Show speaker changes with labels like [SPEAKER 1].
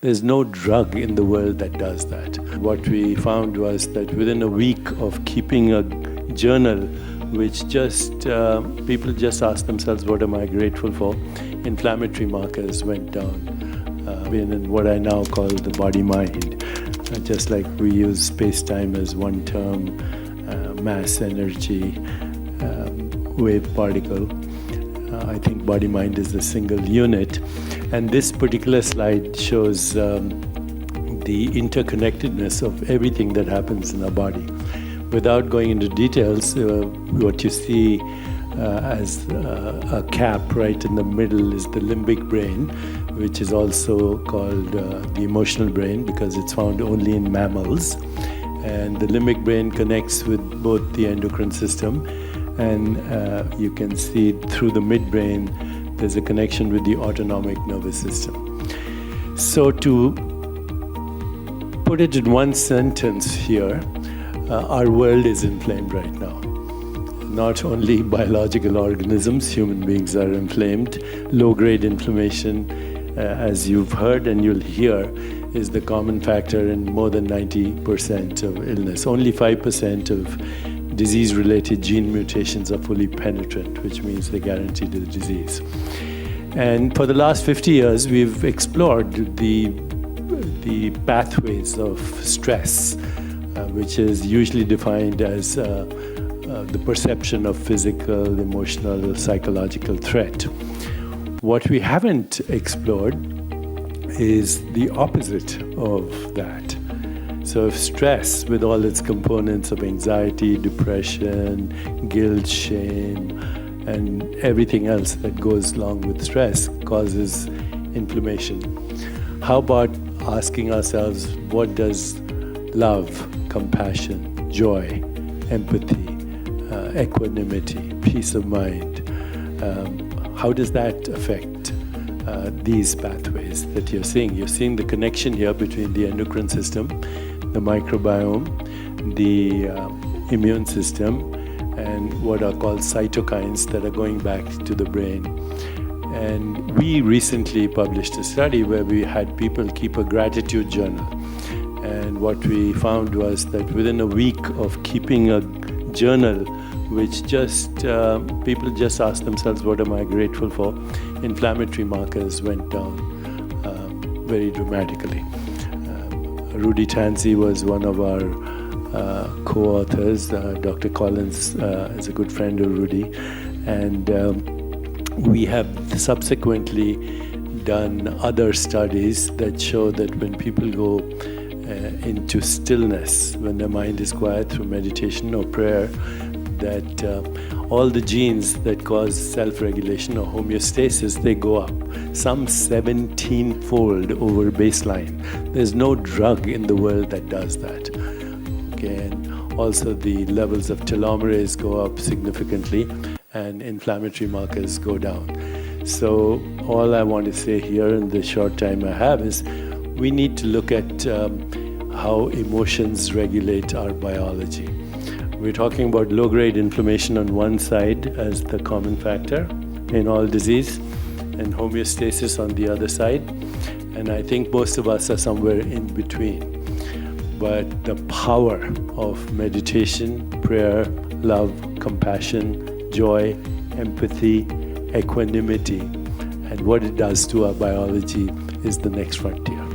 [SPEAKER 1] There's no drug in the world that does that. What we found was that within a week of keeping a journal, which just people just ask themselves, what am I grateful for? Inflammatory markers went down in what I now call the body-mind. Just like we use space-time as one term, mass, energy, wave, particle. I think body-mind is a single unit. And this particular slide shows the interconnectedness of everything that happens in our body. Without going into details, what you see as a cap right in the middle is the limbic brain, which is also called the emotional brain because it's found only in mammals. And the limbic brain connects with both the endocrine system, and you can see through the midbrain there's a connection with the autonomic nervous system. So to put it in one sentence here, our world is inflamed right now. Not only biological organisms, human beings are inflamed. Low-grade inflammation, as you've heard and you'll hear, is the common factor in more than 90% of illness. Only 5% of disease-related gene mutations are fully penetrant, which means they guarantee the disease. And for the last 50 years, we've explored the pathways of stress, which is usually defined as the perception of physical, emotional, psychological threat. What we haven't explored is the opposite of that. So if stress, with all its components of anxiety, depression, guilt, shame, and everything else that goes along with stress causes inflammation, how about asking ourselves, what does love, compassion, joy, empathy, equanimity, peace of mind, how does that affect these pathways that you're seeing? You're seeing the connection here between the endocrine system, the microbiome, the immune system, and what are called cytokines that are going back to the brain. And we recently published a study where we had people keep a gratitude journal. And what we found was that within a week of keeping a journal, which just people just ask themselves, what am I grateful for? Inflammatory markers went down very dramatically. Rudy Tanzi was one of our co-authors. Dr. Collins is a good friend of Rudy. And we have subsequently done other studies that show that when people go into stillness, when their mind is quiet through meditation or prayer, that all the genes that cause self-regulation or homeostasis, they go up, some 17-fold over baseline. There's no drug in the world that does that. Okay, and also the levels of telomerase go up significantly and inflammatory markers go down. So all I want to say here in the short time I have is we need to look at how emotions regulate our biology. We're talking about low-grade inflammation on one side as the common factor in all disease, and homeostasis on the other side. And I think most of us are somewhere in between. But the power of meditation, prayer, love, compassion, joy, empathy, equanimity, and what it does to our biology is the next frontier.